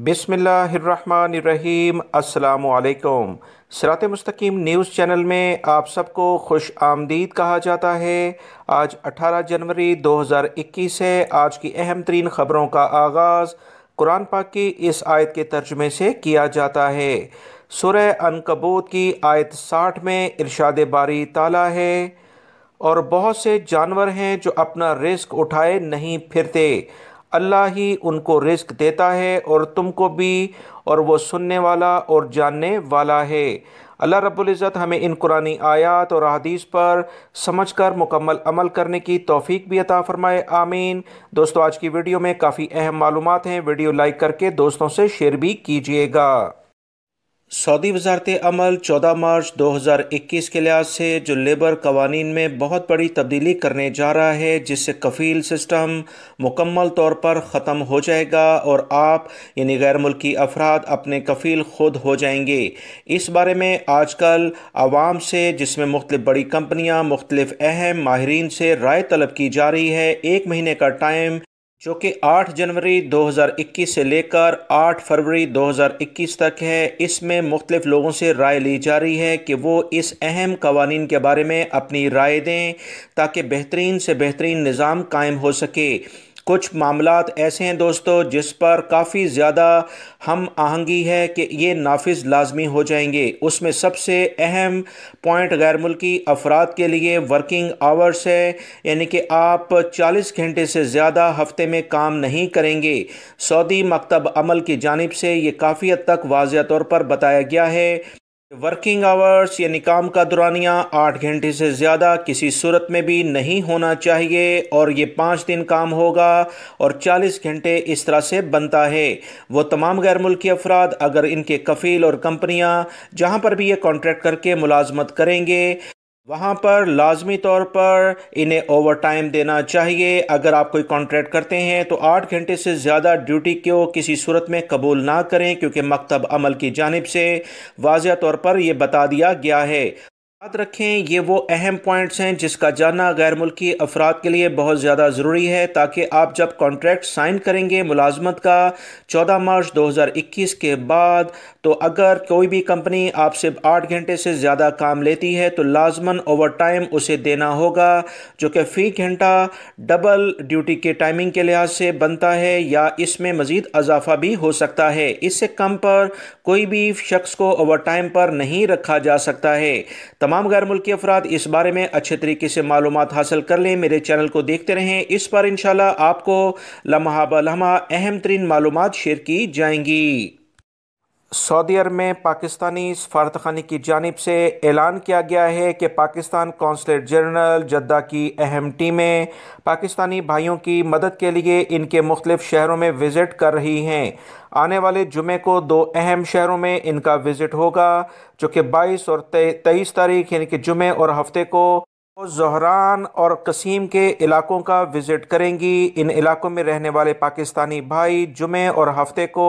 बिस्मिल्लाहिर्रहमानिर्रहीम। अस्सलामुअलैकुम। सिरात मुस्तकीम न्यूज़ चैनल में आप सबको खुश आमदीद कहा जाता है। आज 18 जनवरी 2021 है। आज की अहम तरीन ख़बरों का आगाज़ कुरान पाक की इस आयत के तर्जुमे से किया जाता है। सूरह अनकबूत की आयत 60 में इरशाद बारी ताला है, और बहुत से जानवर हैं जो अपना रिस्क उठाए नहीं फिरते, अल्लाह ही उनको रिस्क देता है और तुमको भी, और वो सुनने वाला और जानने वाला है। अल्लाह रब्बुल इज़्ज़त हमें इन कुरानी आयात और हदीस पर समझकर मुकम्मल अमल करने की तौफीक भी अता फ़रमाए, आमीन। दोस्तों, आज की वीडियो में काफ़ी अहम मालूमात हैं। वीडियो लाइक करके दोस्तों से शेयर भी कीजिएगा। सऊदी वजारत अमल 14 मार्च 2021 के लिहाज से जो लेबर कवानीन में बहुत बड़ी तब्दीली करने जा रहा है, जिससे कफ़ील सिस्टम मुकम्मल तौर पर ख़त्म हो जाएगा और आप यानी गैर मुल्की अफराद अपने कफ़ील खुद हो जाएंगे। इस बारे में आजकल आवाम से, जिसमें मुख्तलिफ़ बड़ी कंपनियाँ मुख्तलिफ़ अहम माहिरीन से राय तलब की जा रही है। 1 महीने का टाइम जो कि 8 जनवरी 2021 से लेकर 8 फरवरी 2021 तक है, इसमें मुख्तलिफ लोगों से राय ली जा रही है कि वो इस अहम कवानीन के बारे में अपनी राय दें ताकि बेहतरीन से बेहतरीन निज़ाम कायम हो सके। कुछ मामलात ऐसे हैं दोस्तों जिस पर काफ़ी ज़्यादा हम आहंगी है कि ये नाफिज लाजमी हो जाएंगे। उसमें सबसे अहम पॉइंट गैर मुल्की अफराद के लिए वर्किंग आवर्स है, यानी कि आप 40 घंटे से ज़्यादा हफ्ते में काम नहीं करेंगे। सऊदी मकतब अमल की जानिब से ये काफ़ी हद तक वाज़िया तौर पर बताया गया है। वर्किंग आवर्स यानी काम का दौरानिया 8 घंटे से ज़्यादा किसी सूरत में भी नहीं होना चाहिए, और ये 5 दिन काम होगा और 40 घंटे इस तरह से बनता है। वो तमाम गैर मुल्की अफराद अगर इनके कफ़ील और कंपनियां जहां पर भी ये कॉन्ट्रैक्ट करके मुलाजमत करेंगे, वहाँ पर लाजमी तौर पर इन्हें ओवर टाइम देना चाहिए। अगर आप कोई कॉन्ट्रैक्ट करते हैं तो 8 घंटे से ज़्यादा ड्यूटी को किसी सूरत में कबूल ना करें, क्योंकि मकतब अमल की जानिब से वाज़िया तौर पर यह बता दिया गया है। याद रखें, ये वो अहम पॉइंट्स हैं जिसका जानना गैर मुल्की अफराद के लिए बहुत ज़्यादा ज़रूरी है, ताकि आप जब कॉन्ट्रैक्ट साइन करेंगे मुलाजमत का 14 मार्च 2021 के बाद, तो अगर कोई भी कंपनी आपसे 8 घंटे से ज़्यादा काम लेती है तो लाजमन ओवर टाइम उसे देना होगा, जो कि फ़ी घंटा डबल ड्यूटी के टाइमिंग के लिहाज से बनता है, या इसमें मज़ीद इजाफा भी हो सकता है। इससे कम पर कोई भी शख्स को ओवर टाइम पर नहीं रखा जा सकता है। तमाम गैर मुल्की अफराद इस बारे में अच्छे तरीके से मालूमात हासिल कर लें। मेरे चैनल को देखते रहें, इस पर इंशाल्लाह आपको लम्हा ब लम्हा अहम तरीन मालूमात शेयर की जाएंगी। सऊदी अरब में पाकिस्तानी सफारतखाने की जानिब से ऐलान किया गया है कि पाकिस्तान कौंसलेट जनरल जद्दा की अहम टीमें पाकिस्तानी भाइयों की मदद के लिए इनके मुख्तलिफ शहरों में विज़िट कर रही हैं। आने वाले जुमे को 2 अहम शहरों में इनका विज़िट होगा, जो कि 22 और 23 तारीख यानी कि जुमे और हफ्ते को ज़ोहरान और कसीम के इलाकों का विज़िट करेंगी। इन इलाकों में रहने वाले पाकिस्तानी भाई जुमे और हफ्ते को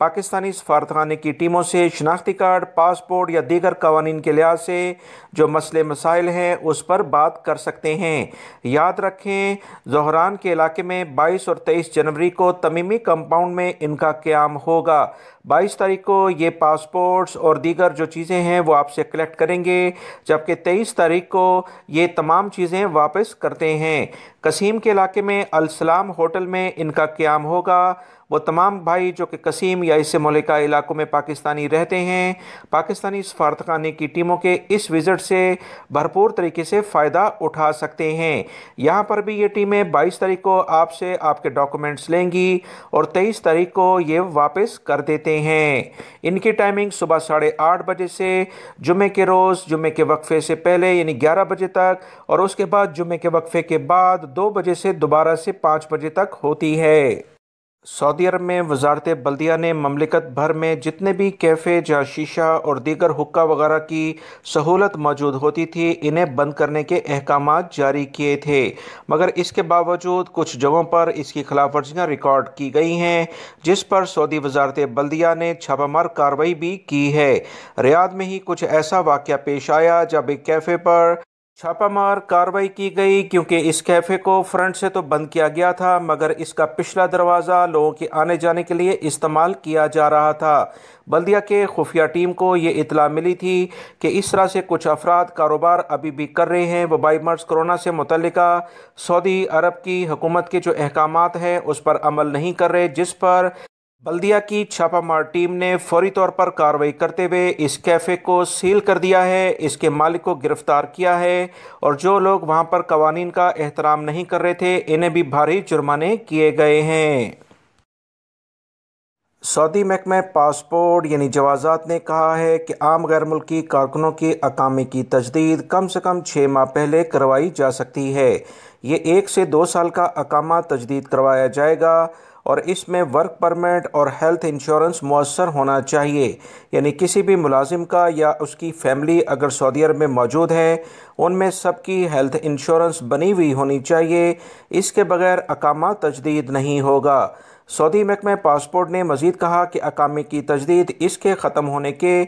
पाकिस्तानी सफारतखाने की टीमों से शनाख्ती कार्ड, पासपोर्ट या दीगर कवानीन के लिहाज से जो मसले मसाइल हैं उस पर बात कर सकते हैं। याद रखें, ज़ोहरान के इलाके में 22 और 23 जनवरी को तमीमी कंपाउंड में इनका क़याम होगा। 22 तारीख को ये पासपोर्ट्स और दीगर जो चीज़ें हैं वो आपसे कलेक्ट करेंगे, जबकि 23 तारीख को ये तमाम चीज़ें वापस करते हैं। कसीम के इलाके में अल सलाम होटल में इनका क़याम होगा। वो तमाम भाई जो कि कसीम या इससे मुल्का इलाकों में पाकिस्तानी रहते हैं, पाकिस्तानी सफारतखाने की टीमों के इस विज़िट से भरपूर तरीके से फ़ायदा उठा सकते हैं। यहाँ पर भी ये टीमें 22 तारीख को आपसे आपके डॉक्यूमेंट्स लेंगी और 23 तारीख को ये वापस कर देते हैं। इनकी टाइमिंग सुबह 8:30 बजे से जुमे के रोज़ जुमे के वक्फे से पहले यानी 11 बजे तक, और उसके बाद जुमे के वक्फे के बाद 2 बजे से दोबारा से 5 बजे तक होती है। सऊदी अरब में वजारत बल्दिया ने ममलिकत भर में जितने भी कैफ़े जहाँ शीशा और दीगर हुक्का वगैरह की सहूलत मौजूद होती थी, इन्हें बंद करने के अहकामात जारी किए थे, मगर इसके बावजूद कुछ जगहों पर इसकी खिलाफ वर्जियाँ रिकॉर्ड की गई हैं, जिस पर सऊदी वजारत बल्दिया ने छापामार कार्रवाई भी की है। रियाद में ही कुछ ऐसा वाक़या पेश आया जब एक कैफ़े पर छापामार कार्रवाई की गई क्योंकि इस कैफ़े को फ्रंट से तो बंद किया गया था, मगर इसका पिछला दरवाज़ा लोगों के आने जाने के लिए इस्तेमाल किया जा रहा था। बल्दिया के खुफिया टीम को ये इतला मिली थी कि इस तरह से कुछ अफराद कारोबार अभी भी कर रहे हैं। वबाई मर्ज कोरोना से मुतल्लिका सऊदी अरब की हुकूमत के जो अहकामात हैं उस पर अमल नहीं कर रहे, जिस पर बल्दिया की छापामार टीम ने फौरी तौर पर कार्रवाई करते हुए इस कैफ़े को सील कर दिया है, इसके मालिक को गिरफ्तार किया है और जो लोग वहां पर कवानीन का एहतराम नहीं कर रहे थे इन्हें भी भारी जुर्माने किए गए हैं। सऊदी महकमा पासपोर्ट यानी जवाज़ात ने कहा है कि आम गैर मुल्की कारकुनों की अकामी की तजदीद कम से कम 6 माह पहले करवाई जा सकती है। ये 1 से 2 साल का अकामा तजदीद करवाया जाएगा और इसमें वर्क परमिट और हेल्थ इंश्योरेंस मुयस्सर होना चाहिए। यानी किसी भी मुलाजिम का या उसकी फैमिली अगर सऊदी अरब में मौजूद है उनमें सबकी हेल्थ इंश्योरेंस बनी हुई होनी चाहिए। इसके बगैर अकामा तजदीद नहीं होगा। सऊदी महकमा पासपोर्ट ने मज़ीद कहा कि अकामे की तजदीद इसके ख़त्म होने के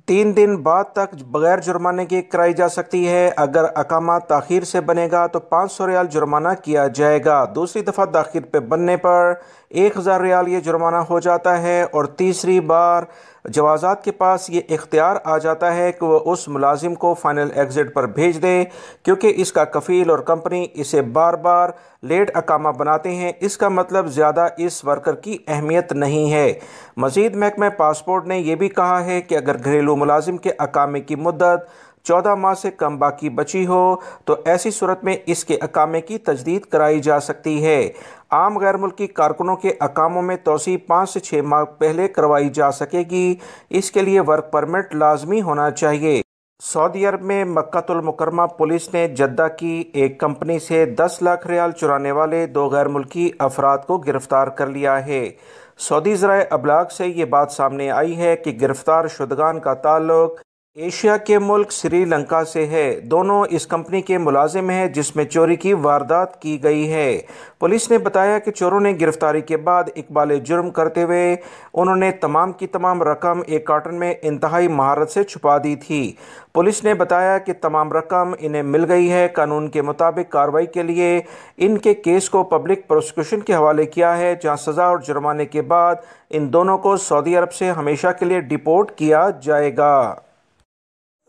3 दिन बाद तक बगैर जुर्माने के कराई जा सकती है। अगर अकामा ताख़ीर से बनेगा तो 500 रियाल जुर्माना किया जाएगा। दूसरी दफ़ा ताख़ीर पे बनने पर 1000 रियाल ये जुर्माना हो जाता है और तीसरी बार जवाज़ात के पास ये इख्तियार आ जाता है कि वह उस मुलाजिम को फ़ाइनल एग्ज़िट पर भेज दे, क्योंकि इसका कफ़ील और कंपनी इसे बार बार लेट अकामा बनाते हैं। इसका मतलब ज़्यादा इस वर्कर की अहमियत नहीं है। मज़ीद महकमा पासपोर्ट ने यह भी कहा है कि अगर घरेलू मुलाजिम के अकामे की मुद्दत 14 माह से कम बाकी बची हो तो ऐसी सूरत में इसके अकामे की तजदीद कराई जा सकती है। आम गैर मुल्की कारकुनों के अकामों में तोसी 5 से 6 माह पहले करवाई जा सकेगी। इसके लिए वर्क परमिट लाजमी होना चाहिए। सऊदी अरब में मक्कातुल मुकरमा पुलिस ने जद्दा की एक कंपनी से 10 लाख रियाल चुराने वाले 2 गैर मुल्की अफराद को गिरफ्तार कर लिया है। सऊदी ज़राए अबलाग से ये बात सामने आई है कि गिरफ्तार शुदगान का ताल्लुक एशिया के मुल्क श्रीलंका से है। दोनों इस कंपनी के मुलाजिम हैं जिसमें चोरी की वारदात की गई है। पुलिस ने बताया कि चोरों ने गिरफ्तारी के बाद इकबाल जुर्म करते हुए उन्होंने तमाम की तमाम रकम एक कार्टन में इंतहाई महारत से छुपा दी थी। पुलिस ने बताया कि तमाम रकम इन्हें मिल गई है। कानून के मुताबिक कार्रवाई के लिए इनके केस को पब्लिक प्रोसिक्यूशन के हवाले किया है, जहां सज़ा और जुर्माने के बाद इन दोनों को सऊदी अरब से हमेशा के लिए डिपोर्ट किया जाएगा।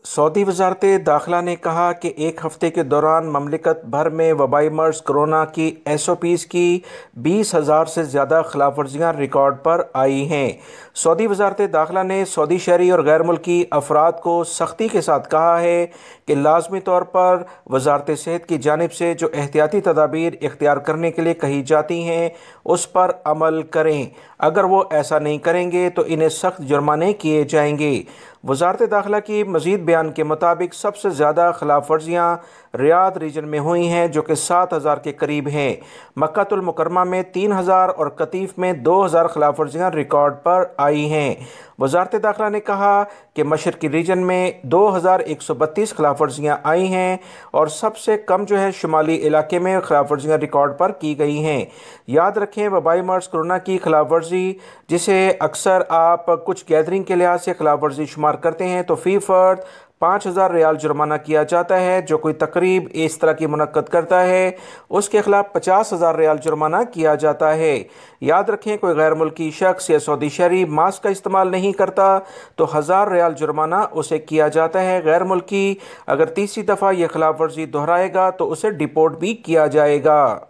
सऊदी वजारत दाखिला ने कहा कि एक हफ्ते के दौरान ममलिकत भर में वबाई मर्ज कोरोना की SOPs की 20,000 से ज़्यादा खिलाफ वर्जियाँ रिकॉर्ड पर आई हैं। सऊदी वजारत दाखिला ने सऊदी शहरी और गैर मुल्की अफराद को सख्ती के साथ कहा है कि लाजमी तौर पर वजारत सेहत की जानिब से जो एहतियाती तदाबीर इख्तियार करने के लिए कही जाती हैं उस पर अमल करें। अगर वो ऐसा नहीं करेंगे तो इन्हें सख्त जुर्माने किए जाएंगे। वजारत दाखिला की मज़ीद बयान के मुताबिक सबसे ज़्यादा खिलाफ वर्जियाँ रियाद रीजन में हुई हैं जो कि 7,000 के करीब हैं। मक्कातुल मुकरमा में 3,000 और कतीफ़ में 2,000 खिलाफ वर्जियाँ रिकॉर्ड पर आई हैं। वजारत दाखिला ने कहा कि मशरकी रीजन में 2,132 खिलाफ वर्जियाँ आई हैं और सबसे कम जो है शुमाली इलाके में खिलाफ वर्जियाँ रिकॉर्ड पर की गई हैं। याद रखें, वबाई मर्ज कोरोना की खिलाफ वर्जी जिसे अक्सर आप कुछ गैदरिंग के लिहाज से खिलाफ वर्जी शुमार करते हैं तो फ़ी फ़र्द 5,000 रियाल जुर्माना किया जाता है। जो कोई तकरीब इस तरह की मुनक्कद करता है उसके खिलाफ 50,000 रियाल जुर्माना किया जाता है। याद रखें, कोई गैर मुल्की शख्स या सऊदी शहरी मास्क का इस्तेमाल नहीं करता तो 1,000 रियाल जुर्माना उसे किया जाता है। गैर मुल्की अगर तीसरी दफ़ा यह खिलाफ वर्जी दोहराएगा तो उसे डिपोर्ट भी किया जाएगा।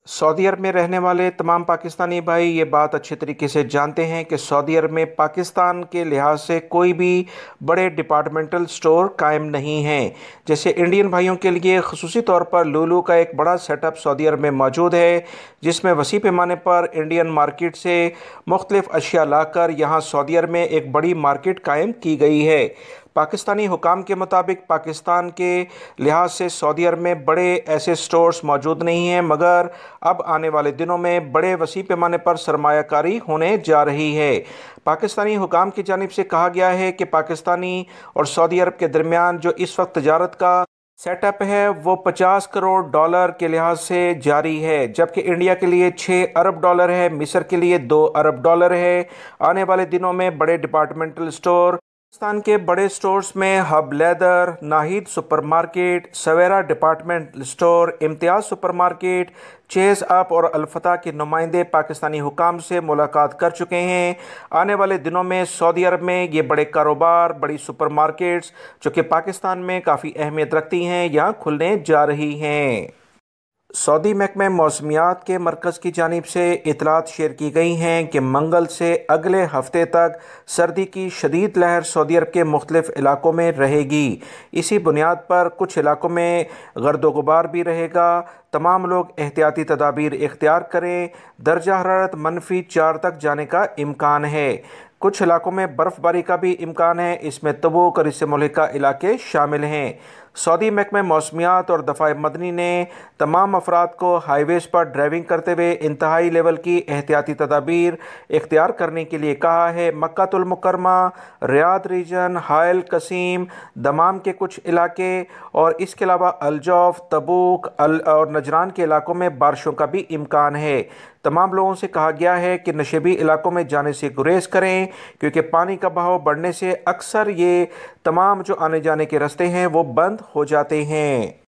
सऊदी अरब में रहने वाले तमाम पाकिस्तानी भाई ये बात अच्छे तरीके से जानते हैं कि सऊदी अरब में पाकिस्तान के लिहाज से कोई भी बड़े डिपार्टमेंटल स्टोर कायम नहीं हैं। जैसे इंडियन भाइयों के लिए ख़ुसूसी तौर पर लुलु का एक बड़ा सेटअप सऊदी अरब में मौजूद है, जिसमें वसी पैमाने पर इंडियन मार्केट से मुख्तलिफ़ अशिया लाकर यहाँ सऊदी अरब में एक बड़ी मार्केट कायम की गई है। पाकिस्तानी हुकाम के मुताबिक पाकिस्तान के लिहाज से सऊदी अरब में बड़े ऐसे स्टोर्स मौजूद नहीं हैं, मगर अब आने वाले दिनों में बड़े वसी पैमाने पर सरमायाकारी होने जा रही है। पाकिस्तानी हुकाम की जानिब से कहा गया है कि पाकिस्तानी और सऊदी अरब के दरमियान जो इस वक्त तजारत का सेटअप है वो 50 करोड़ डॉलर के लिहाज से जारी है, जबकि इंडिया के लिए 6 अरब डॉलर है, मिस्र के लिए 2 अरब डॉलर है। आने वाले दिनों में बड़े डिपार्टमेंटल स्टोर पाकिस्तान के बड़े स्टोर्स में हब लेदर, नाहिद सुपरमार्केट, सवेरा डिपार्टमेंट स्टोर, इम्तियाज़ सुपरमार्केट, चेज़ अप और अल-फतह के नुमाइंदे पाकिस्तानी हुकाम से मुलाकात कर चुके हैं। आने वाले दिनों में सऊदी अरब में ये बड़े कारोबार, बड़ी सुपरमार्केट्स जो कि पाकिस्तान में काफ़ी अहमियत रखती हैं, यहाँ खुलने जा रही हैं। सऊदी महकमे मौसमियात के मरकज़ की जानिब से इतलात शेयर की गई हैं कि मंगल से अगले हफ्ते तक सर्दी की शदीद लहर सऊदी अरब के मुख्तलिफ़ इलाकों में रहेगी। इसी बुनियाद पर कुछ इलाकों में गर्दो गुबार भी रहेगा। तमाम लोग एहतियाती तदाबीर इख्तियार करें। दर्जा हरारत -4 तक जाने का इम्कान है। कुछ इलाकों में बर्फ़बारी का भी इम्कान है। इसमें तबूक और इससे मुल्हिका इलाके शामिल हैं। सऊदी महकमे मौसमियात और दफ़ाए मदनी ने तमाम अफराद को हाईवेज़ पर ड्राइविंग करते हुए इंतहाई लेवल की एहतियाती तदाबीर इख्तियार करने के लिए कहा है। मक्कातुल मुकर्रमा, रियाद रीजन, हायल कसीम, दमाम के कुछ इलाके और इसके अलावा अल-जौफ, तबूक और नजरान के इलाकों में बारिशों का भी इम्कान है। तमाम लोगों से कहा गया है कि नशेबी इलाकों में जाने से गुरेज करें, क्योंकि पानी का बहाव बढ़ने से अक्सर ये तमाम जो आने जाने के रास्ते हैं वो बंद हो जाते हैं।